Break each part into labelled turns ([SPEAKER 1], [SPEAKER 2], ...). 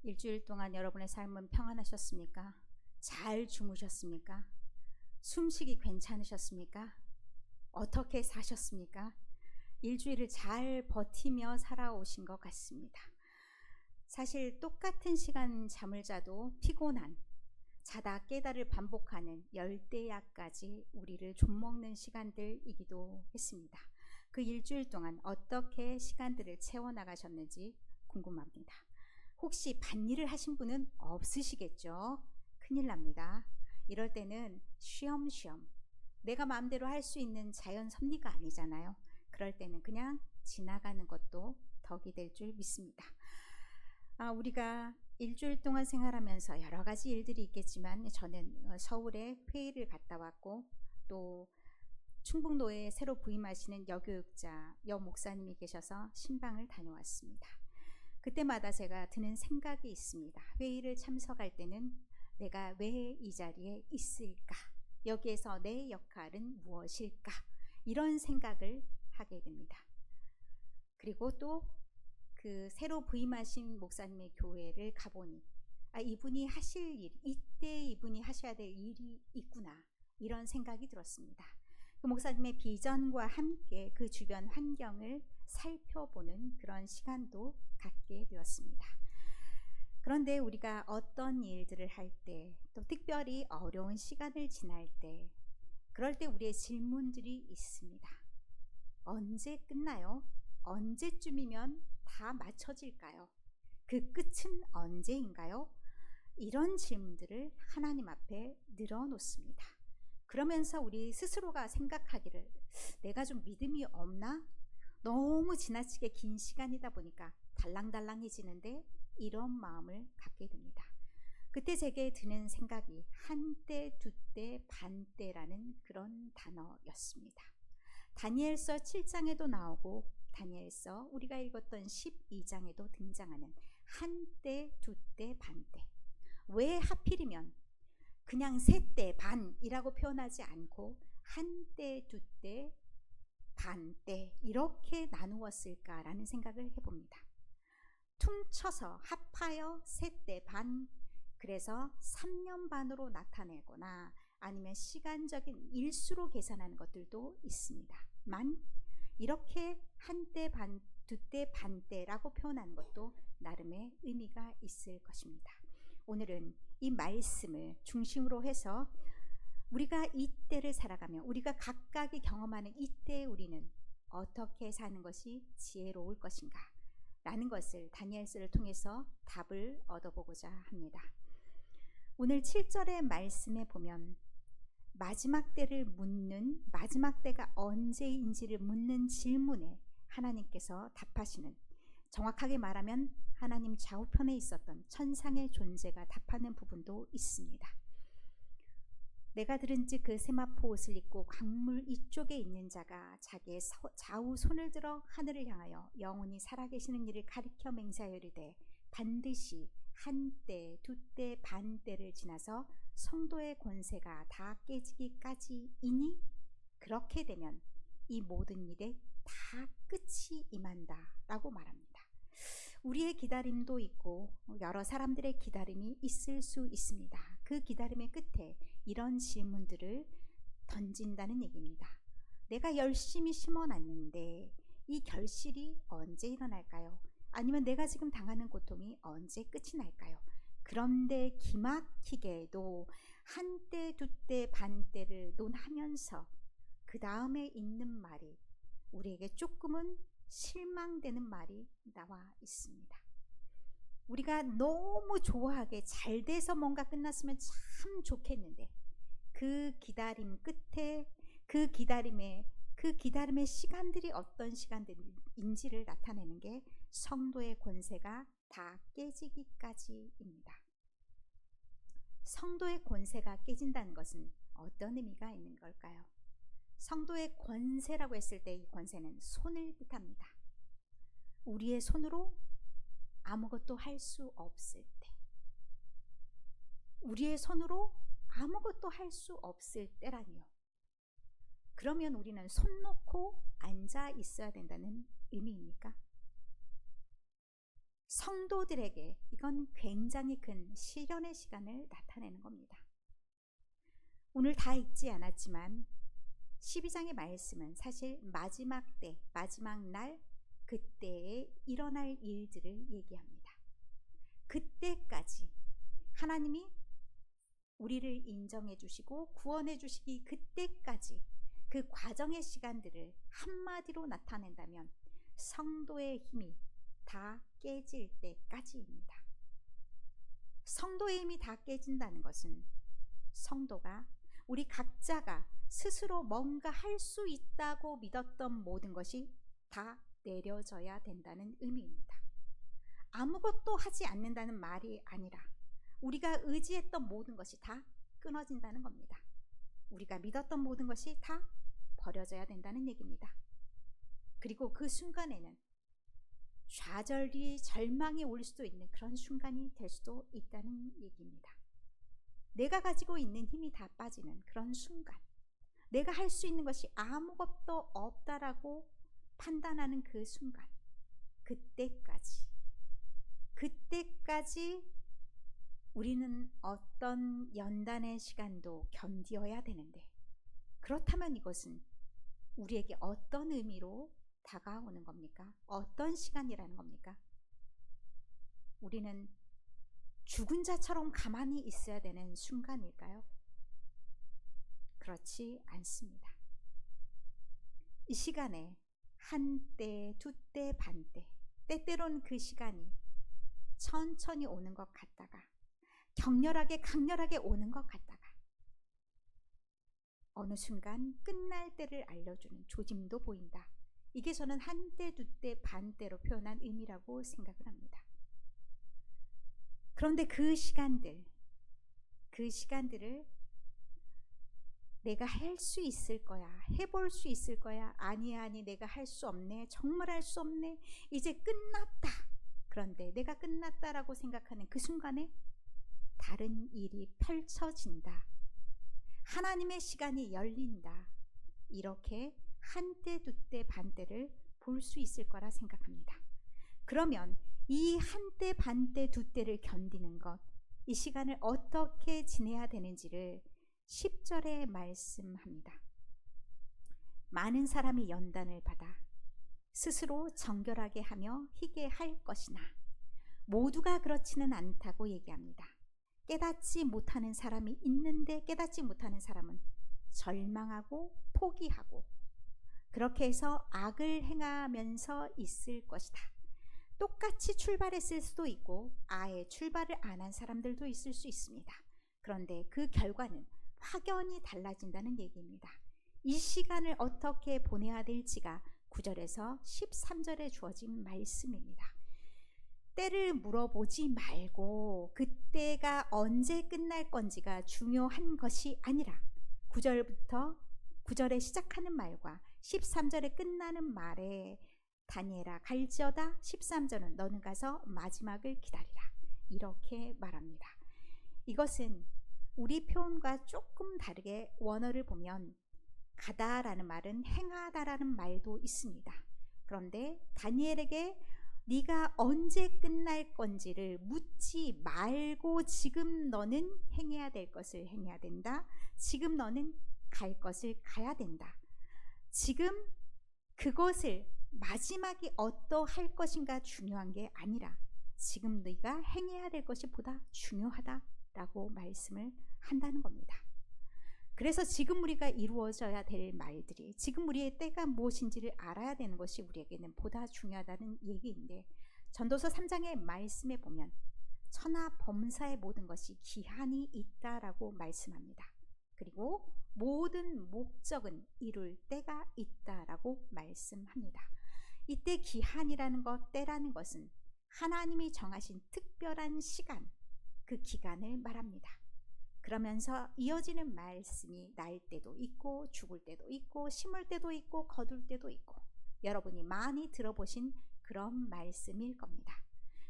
[SPEAKER 1] 일주일 동안 여러분의 삶은 평안하셨습니까? 잘 주무셨습니까? 숨쉬기 괜찮으셨습니까? 어떻게 사셨습니까? 일주일을 잘 버티며 살아오신 것 같습니다. 사실 똑같은 시간 잠을 자도 피곤한, 자다 깨다를 반복하는 열대야까지 우리를 좀먹는 시간들이기도 했습니다. 그 일주일 동안 어떻게 시간들을 채워나가셨는지 궁금합니다. 혹시 밭일을 하신 분은 없으시겠죠? 큰일 납니다. 이럴 때는 쉬엄쉬엄, 내가 마음대로 할 수 있는 자연 섭리가 아니잖아요. 그럴 때는 그냥 지나가는 것도 덕이 될 줄 믿습니다. 우리가 일주일 동안 생활하면서 여러 가지 일들이 있겠지만, 저는 서울에 회의를 갔다 왔고, 또 충북노회에 새로 부임하시는 여교육자 여목사님이 계셔서 신방을 다녀왔습니다. 그때마다 제가 드는 생각이 있습니다. 회의를 참석할 때는 내가 왜 이 자리에 있을까? 여기에서 내 역할은 무엇일까? 이런 생각을 하게 됩니다. 그리고 또 그 새로 부임하신 목사님의 교회를 가보니 이분이 하실 일, 이때 이분이 하셔야 될 일이 있구나, 이런 생각이 들었습니다. 그 목사님의 비전과 함께 그 주변 환경을 살펴보는 그런 시간도 갖게 되었습니다. 그런데 우리가 어떤 일들을 할 때, 또 특별히 어려운 시간을 지날 때, 그럴 때 우리의 질문들이 있습니다. 언제 끝나요? 언제쯤이면 다 맞춰질까요? 그 끝은 언제인가요? 이런 질문들을 하나님 앞에 늘어놓습니다. 그러면서 우리 스스로가 생각하기를, 내가 좀 믿음이 없나? 너무 지나치게 긴 시간이다 보니까 달랑달랑해지는데, 이런 마음을 갖게 됩니다. 그때 제게 드는 생각이 한때, 두때, 반때라는 그런 단어였습니다. 다니엘서 7장에도 나오고 다니엘서 우리가 읽었던 12장에도 등장하는 한때, 두때, 반때. 왜 하필이면 그냥 세때 반이라고 표현하지 않고 한때, 두때, 반때 이렇게 나누었을까라는 생각을 해봅니다. 퉁쳐서 합하여 세때 반, 그래서 3년 반으로 나타내거나 아니면 시간적인 일수로 계산하는 것들도 있습니다만, 이렇게 한때 반, 두때 반때라고 표현하는 것도 나름의 의미가 있을 것입니다. 오늘은 이 말씀을 중심으로 해서 우리가 이때를 살아가며 우리가 각각이 경험하는 이때 우리는 어떻게 사는 것이 지혜로울 것인가 라는 것을 다니엘서를 통해서 답을 얻어보고자 합니다. 오늘 7절의 말씀에 보면 마지막 때를 묻는, 마지막 때가 언제인지를 묻는 질문에 하나님께서 답하시는, 정확하게 말하면 하나님 좌우편에 있었던 천상의 존재가 답하는 부분도 있습니다. 내가 들은즉 그 세마포 옷을 입고 강물 이쪽에 있는 자가 자기의 좌우 손을 들어 하늘을 향하여 영원히 살아계시는 이를 가리켜 맹세하여 이르되, 반드시 한때, 두때, 반때를 지나서 성도의 권세가 다 깨지기까지이니, 그렇게 되면 이 모든 일에 다 끝이 임한다 라고 말합니다. 우리의 기다림도 있고 여러 사람들의 기다림이 있을 수 있습니다. 그 기다림의 끝에 이런 질문들을 던진다는 얘기입니다. 내가 열심히 심어놨는데 이 결실이 언제 일어날까요? 아니면 내가 지금 당하는 고통이 언제 끝이 날까요? 그런데 기막히게도 한때, 두때, 반때를 논하면서 그 다음에 있는 말이 우리에게 조금은 실망되는 말이 나와 있습니다. 우리가 너무 좋아하게 잘 돼서 뭔가 끝났으면 참 좋겠는데, 그 기다림 끝에 그 기다림의 시간들이 어떤 시간들인지를 나타내는 게 성도의 권세가 다 깨지기까지입니다. 성도의 권세가 깨진다는 것은 어떤 의미가 있는 걸까요? 성도의 권세라고 했을 때 이 권세는 손을 뜻합니다. 우리의 손으로 아무것도 할 수 없을 때, 우리의 손으로 아무것도 할 수 없을 때라니요. 그러면 우리는 손 놓고 앉아 있어야 된다는 의미입니까? 성도들에게 이건 굉장히 큰 시련의 시간을 나타내는 겁니다. 오늘 다 읽지 않았지만 12장의 말씀은 사실 마지막 때, 마지막 날, 그때에 일어날 일들을 얘기합니다. 그때까지 하나님이 우리를 인정해 주시고 구원해 주시기 그때까지 그 과정의 시간들을 한마디로 나타낸다면 성도의 힘이 다 깨질 때까지입니다. 성도의 힘이 다 깨진다는 것은 성도가 우리 각자가 스스로 뭔가 할 수 있다고 믿었던 모든 것이 다 내려져야 된다는 의미입니다. 아무것도 하지 않는다는 말이 아니라 우리가 의지했던 모든 것이 다 끊어진다는 겁니다. 우리가 믿었던 모든 것이 다 버려져야 된다는 얘기입니다. 그리고 그 순간에는 좌절이 절망이 올 수도 있는 그런 순간이 될 수도 있다는 얘기입니다. 내가 가지고 있는 힘이 다 빠지는 그런 순간, 내가 할 수 있는 것이 아무것도 없다라고 판단하는 그 순간, 그때까지 우리는 어떤 연단의 시간도 견디어야 되는데, 그렇다면 이것은 우리에게 어떤 의미로 다가오는 겁니까? 어떤 시간이라는 겁니까? 우리는 죽은 자처럼 가만히 있어야 되는 순간일까요? 그렇지 않습니다. 이 시간에 한때, 두때, 반때, 때때로는 그 시간이 천천히 오는 것 같다가 격렬하게 강렬하게 오는 것 같다가 어느 순간 끝날 때를 알려주는 조짐도 보인다. 이게 저는 한때, 두때, 반때로 표현한 의미라고 생각을 합니다. 그런데 그 시간들을 내가 할 수 있을 거야, 해볼 수 있을 거야, 아니 내가 할 수 없네, 정말 할 수 없네, 이제 끝났다. 그런데 내가 끝났다라고 생각하는 그 순간에 다른 일이 펼쳐진다. 하나님의 시간이 열린다. 이렇게 한때, 두때, 반때를 볼 수 있을 거라 생각합니다. 그러면 이 한때, 반때, 두때를 견디는 것, 이 시간을 어떻게 지내야 되는지를 10절에 말씀합니다. 많은 사람이 연단을 받아 스스로 정결하게 하며 희게 할 것이나 모두가 그렇지는 않다고 얘기합니다. 깨닫지 못하는 사람이 있는데 깨닫지 못하는 사람은 절망하고 포기하고 그렇게 해서 악을 행하면서 있을 것이다. 똑같이 출발했을 수도 있고 아예 출발을 안 한 사람들도 있을 수 있습니다. 그런데 그 결과는 확연히 달라진다는 얘기입니다. 이 시간을 어떻게 보내야 될지가 9절에서 13절에 주어진 말씀입니다. 때를 물어보지 말고 그때가 언제 끝날 건지가 중요한 것이 아니라 9절에 시작하는 말과 13절에 끝나는 말에 다니엘아 갈지어다 13절은 너는 가서 마지막을 기다리라 이렇게 말합니다. 이것은 우리 표현과 조금 다르게 원어를 보면 가다라는 말은 행하다라는 말도 있습니다. 그런데 다니엘에게 네가 언제 끝날 건지를 묻지 말고 지금 너는 행해야 될 것을 행해야 된다. 지금 너는 갈 것을 가야 된다. 지금 그것을 마지막이 어떠할 것인가 중요한 게 아니라 지금 네가 행해야 될 것이 보다 중요하다라고 말씀을 한다는 겁니다. 그래서 지금 우리가 이루어져야 될 말들이 지금 우리의 때가 무엇인지를 알아야 되는 것이 우리에게는 보다 중요하다는 얘기인데 전도서 3장의 말씀에 보면 천하 범사의 모든 것이 기한이 있다라고 말씀합니다. 그리고 모든 목적은 이룰 때가 있다라고 말씀합니다. 이때 기한이라는 것, 때라는 것은 하나님이 정하신 특별한 시간, 그 기간을 말합니다. 그러면서 이어지는 말씀이 날 때도 있고 죽을 때도 있고 심을 때도 있고 거둘 때도 있고 여러분이 많이 들어보신 그런 말씀일 겁니다.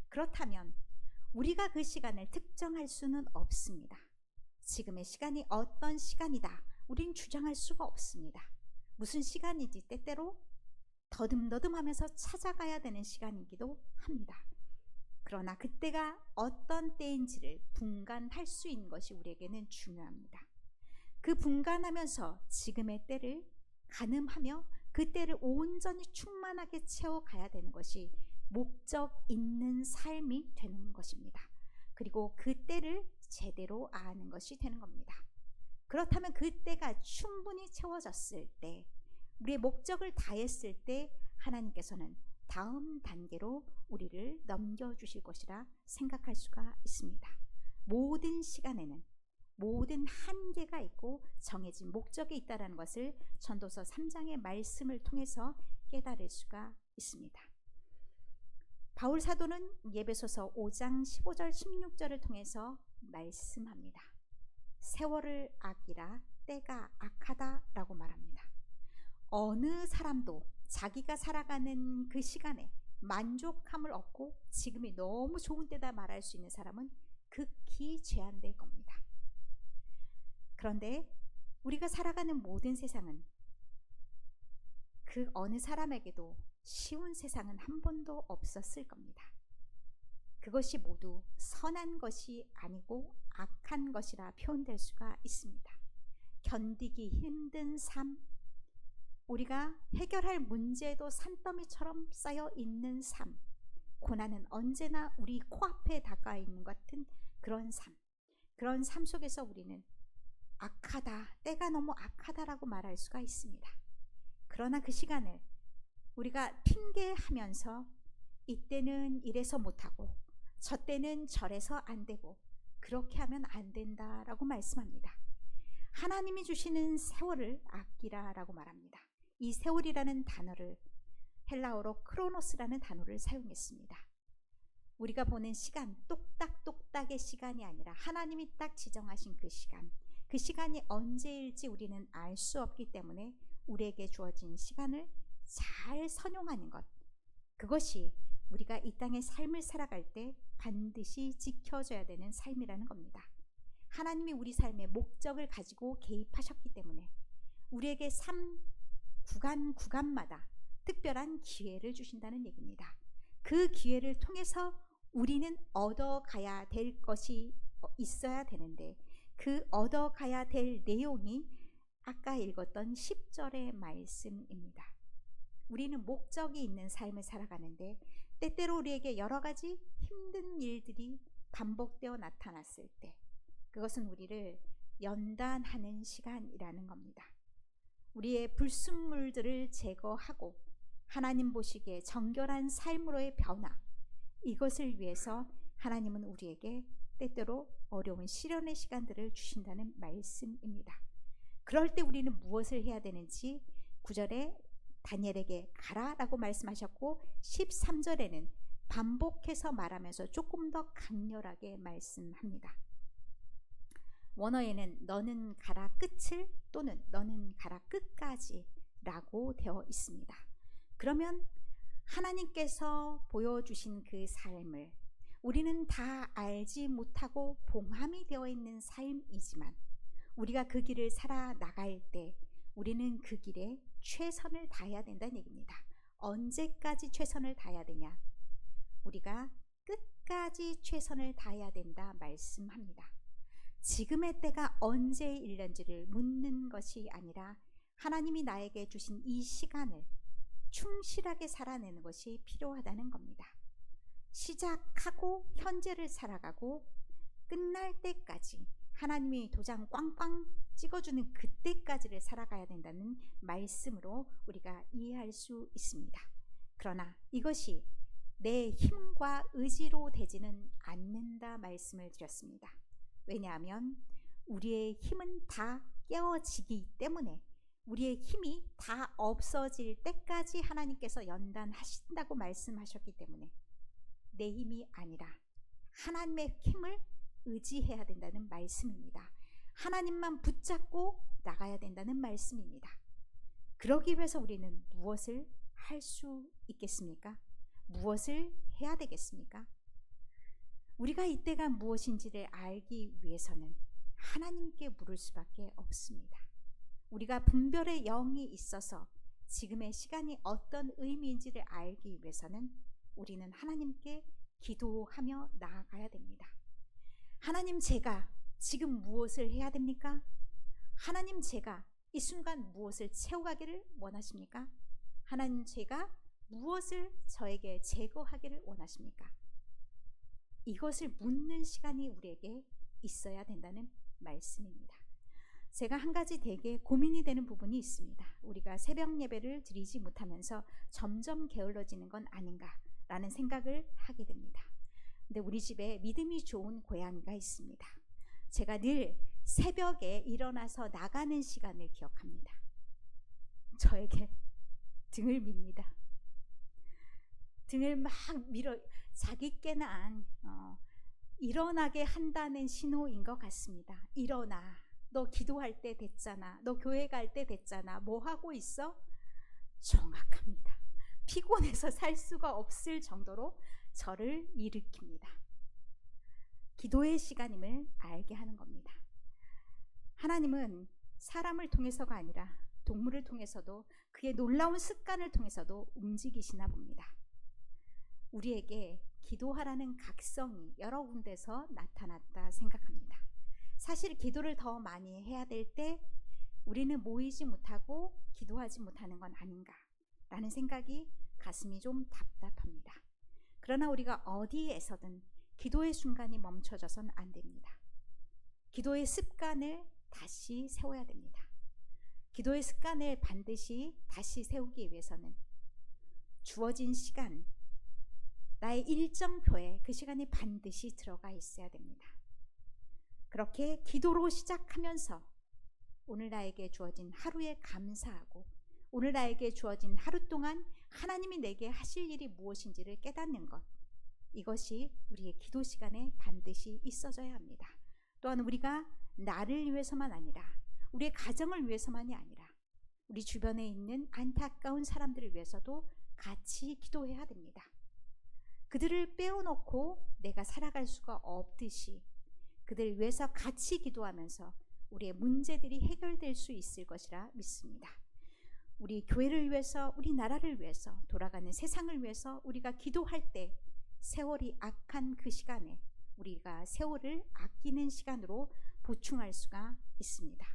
[SPEAKER 1] 그렇다면 우리가 그 시간을 특정할 수는 없습니다. 지금의 시간이 어떤 시간이다 우린 주장할 수가 없습니다. 무슨 시간인지 때때로 더듬더듬하면서 찾아가야 되는 시간이기도 합니다. 그러나 그때가 어떤 때인지를 분간할 수 있는 것이 우리에게는 중요합니다. 그 분간하면서 지금의 때를 가늠하며 그 때를 온전히 충만하게 채워가야 되는 것이 목적 있는 삶이 되는 것입니다. 그리고 그 때를 제대로 아는 것이 되는 겁니다. 그렇다면 그 때가 충분히 채워졌을 때, 우리의 목적을 다했을 때 하나님께서는 다음 단계로 우리를 넘겨주실 것이라 생각할 수가 있습니다. 모든 시간에는 모든 한계가 있고 정해진 목적이 있다는 것을 전도서 3장의 말씀을 통해서 깨달을 수가 있습니다. 바울 사도는 에베소서 5장 15절 16절을 통해서 말씀합니다. 세월을 아끼라 때가 악하다 라고 말합니다. 어느 사람도 자기가 살아가는 그 시간에 만족함을 얻고 지금이 너무 좋은 때다 말할 수 있는 사람은 극히 제한될 겁니다. 그런데 우리가 살아가는 모든 세상은 그 어느 사람에게도 쉬운 세상은 한 번도 없었을 겁니다. 그것이 모두 선한 것이 아니고 악한 것이라 표현될 수가 있습니다. 견디기 힘든 삶, 우리가 해결할 문제도 산더미처럼 쌓여 있는 삶, 고난은 언제나 우리 코앞에 다가와 있는 것 같은 그런 삶 속에서 우리는 악하다, 때가 너무 악하다라고 말할 수가 있습니다. 그러나 그 시간을 우리가 핑계하면서 이때는 이래서 못하고 저 때는 저래서 안 되고 그렇게 하면 안 된다라고 말씀합니다. 하나님이 주시는 세월을 아끼라라고 말합니다. 이 세월이라는 단어를 헬라어로 크로노스라는 단어를 사용했습니다. 우리가 보는 시간, 똑딱똑딱의 시간이 아니라 하나님이 딱 지정하신 그 시간이 언제일지 우리는 알 수 없기 때문에 우리에게 주어진 시간을 잘 선용하는 것, 그것이 우리가 이 땅의 삶을 살아갈 때 반드시 지켜져야 되는 삶이라는 겁니다. 하나님이 우리 삶의 목적을 가지고 개입하셨기 때문에 우리에게 삶 구간마다 특별한 기회를 주신다는 얘기입니다. 그 기회를 통해서 우리는 얻어가야 될 것이 있어야 되는데, 그 얻어가야 될 내용이 아까 읽었던 10절의 말씀입니다. 우리는 목적이 있는 삶을 살아가는데 때때로 우리에게 여러 가지 힘든 일들이 반복되어 나타났을 때 그것은 우리를 연단하는 시간이라는 겁니다. 우리의 불순물들을 제거하고 하나님 보시기에 정결한 삶으로의 변화, 이것을 위해서 하나님은 우리에게 때때로 어려운 시련의 시간들을 주신다는 말씀입니다. 그럴 때 우리는 무엇을 해야 되는지 9절에 다니엘에게 가라라고 말씀하셨고 13절에는 반복해서 말하면서 조금 더 강렬하게 말씀합니다. 원어에는 너는 가라 끝을 또는 너는 가라 끝까지 라고 되어 있습니다. 그러면 하나님께서 보여주신 그 삶을 우리는 다 알지 못하고 봉함이 되어 있는 삶이지만 우리가 그 길을 살아나갈 때 우리는 그 길에 최선을 다해야 된다는 얘기입니다. 언제까지 최선을 다해야 되냐? 우리가 끝까지 최선을 다해야 된다 말씀합니다. 지금의 때가 언제 일는지를 묻는 것이 아니라 하나님이 나에게 주신 이 시간을 충실하게 살아내는 것이 필요하다는 겁니다. 시작하고 현재를 살아가고 끝날 때까지 하나님이 도장 꽝꽝 찍어주는 그때까지를 살아가야 된다는 말씀으로 우리가 이해할 수 있습니다. 그러나 이것이 내 힘과 의지로 되지는 않는다 말씀을 드렸습니다. 왜냐하면 우리의 힘은 다 깨어지기 때문에 우리의 힘이 다 없어질 때까지 하나님께서 연단하신다고 말씀하셨기 때문에 내 힘이 아니라 하나님의 힘을 의지해야 된다는 말씀입니다. 하나님만 붙잡고 나가야 된다는 말씀입니다. 그러기 위해서 우리는 무엇을 할 수 있겠습니까? 무엇을 해야 되겠습니까? 우리가 이때가 무엇인지를 알기 위해서는 하나님께 물을 수밖에 없습니다. 우리가 분별의 영이 있어서 지금의 시간이 어떤 의미인지를 알기 위해서는 우리는 하나님께 기도하며 나아가야 됩니다. 하나님, 제가 지금 무엇을 해야 됩니까? 하나님, 제가 이 순간 무엇을 채워가기를 원하십니까? 하나님, 제가 무엇을 저에게 제거하기를 원하십니까? 이것을 묻는 시간이 우리에게 있어야 된다는 말씀입니다. 제가 한 가지 되게 고민이 되는 부분이 있습니다. 우리가 새벽 예배를 드리지 못하면서 점점 게을러지는 건 아닌가라는 생각을 하게 됩니다. 근데 우리 집에 믿음이 좋은 고양이가 있습니다. 제가 늘 새벽에 일어나서 나가는 시간을 기억합니다. 저에게 등을 밉니다. 등을 막 밀어 자기 깨난 일어나게 한다는 신호인 것 같습니다. 일어나. 너 기도할 때 됐잖아. 너 교회 갈 때 됐잖아. 뭐 하고 있어? 정확합니다. 피곤해서 살 수가 없을 정도로 저를 일으킵니다. 기도의 시간임을 알게 하는 겁니다. 하나님은 사람을 통해서가 아니라 동물을 통해서도 그의 놀라운 습관을 통해서도 움직이시나 봅니다. 우리에게 기도하라는 각성이 여러 군데서 나타났다 생각합니다. 사실 기도를 더 많이 해야 될 때 우리는 모이지 못하고 기도하지 못하는 건 아닌가라는 생각이 가슴이 좀 답답합니다. 그러나 우리가 어디에서든 기도의 순간이 멈춰져선 안 됩니다. 기도의 습관을 다시 세워야 됩니다. 기도의 습관을 반드시 다시 세우기 위해서는 주어진 시간, 나의 일정표에 그 시간이 반드시 들어가 있어야 됩니다. 그렇게 기도로 시작하면서 오늘 나에게 주어진 하루에 감사하고 오늘 나에게 주어진 하루 동안 하나님이 내게 하실 일이 무엇인지를 깨닫는 것, 이것이 우리의 기도 시간에 반드시 있어져야 합니다. 또한 우리가 나를 위해서만 아니라 우리의 가정을 위해서만이 아니라 우리 주변에 있는 안타까운 사람들을 위해서도 같이 기도해야 됩니다. 그들을 빼어놓고 내가 살아갈 수가 없듯이 그들을 위해서 같이 기도하면서 우리의 문제들이 해결될 수 있을 것이라 믿습니다. 우리 교회를 위해서, 우리 나라를 위해서, 돌아가는 세상을 위해서 우리가 기도할 때 세월이 악한 그 시간에 우리가 세월을 아끼는 시간으로 보충할 수가 있습니다.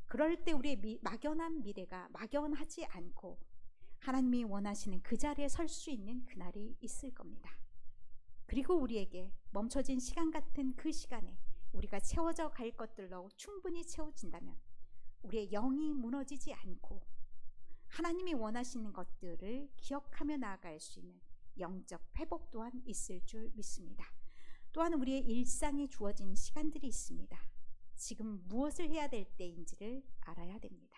[SPEAKER 1] 그럴 때 우리의 막연한 미래가 막연하지 않고 하나님이 원하시는 그 자리에 설 수 있는 그날이 있을 겁니다. 그리고 우리에게 멈춰진 시간 같은 그 시간에 우리가 채워져 갈 것들로 충분히 채워진다면 우리의 영이 무너지지 않고 하나님이 원하시는 것들을 기억하며 나아갈 수 있는 영적 회복 또한 있을 줄 믿습니다. 또한 우리의 일상에 주어진 시간들이 있습니다. 지금 무엇을 해야 될 때인지를 알아야 됩니다.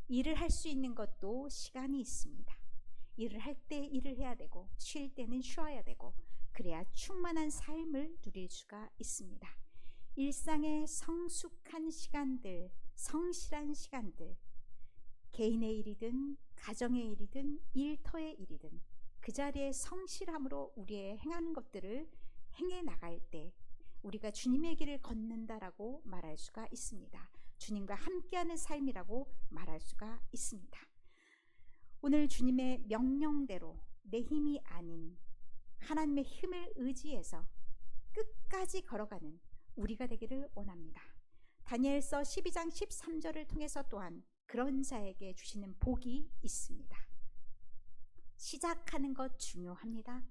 [SPEAKER 1] 일을 할 수 있는 것도 시간이 있습니다. 일을 할 때 일을 해야 되고 쉴 때는 쉬어야 되고 그래야 충만한 삶을 누릴 수가 있습니다. 일상의 성숙한 시간들, 성실한 시간들, 개인의 일이든 가정의 일이든 일터의 일이든 그 자리에 성실함으로 우리의 행하는 것들을 행해 나갈 때 우리가 주님의 길을 걷는다라고 말할 수가 있습니다. 주님과 함께하는 삶이라고 말할 수가 있습니다. 오늘 주님의 명령대로 내 힘이 아닌 하나님의 힘을 의지해서 끝까지 걸어가는 우리가 되기를 원합니다. 다니엘서 12장 13절을 통해서 또한 그런 자에게 주시는 복이 있습니다. 시작하는 것 중요합니다.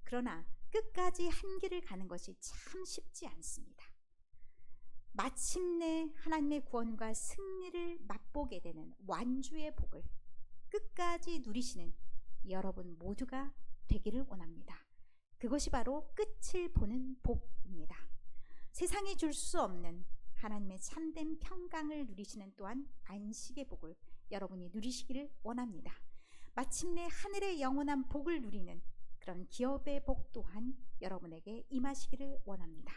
[SPEAKER 1] 그러나 끝까지 한 길을 가는 것이 참 쉽지 않습니다. 마침내 하나님의 구원과 승리를 맛보게 되는 완주의 복을 끝까지 누리시는 여러분 모두가 되기를 원합니다. 그것이 바로 끝을 보는 복입니다. 세상이 줄 수 없는 하나님의 참된 평강을 누리시는 또한 안식의 복을 여러분이 누리시기를 원합니다. 마침내 하늘의 영원한 복을 누리는 그런 기업의 복 또한 여러분에게 임하시기를 원합니다.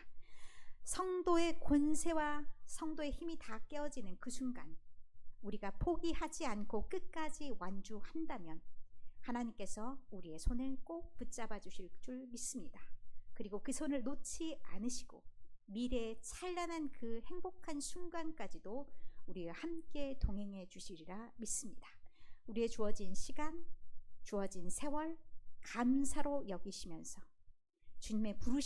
[SPEAKER 1] 성도의 권세와 성도의 힘이 다 깨어지는 그 순간 우리가 포기하지 않고 끝까지 완주한다면 하나님께서 우리의 손을 꼭 붙잡아 주실 줄 믿습니다. 그리고 그 손을 놓지 않으시고 미래의 찬란한 그 행복한 순간까지도 우리와 함께 동행해 주시리라 믿습니다. 우리의 주어진 시간, 주어진 세월 감사로 여기시면서 주님의 부르심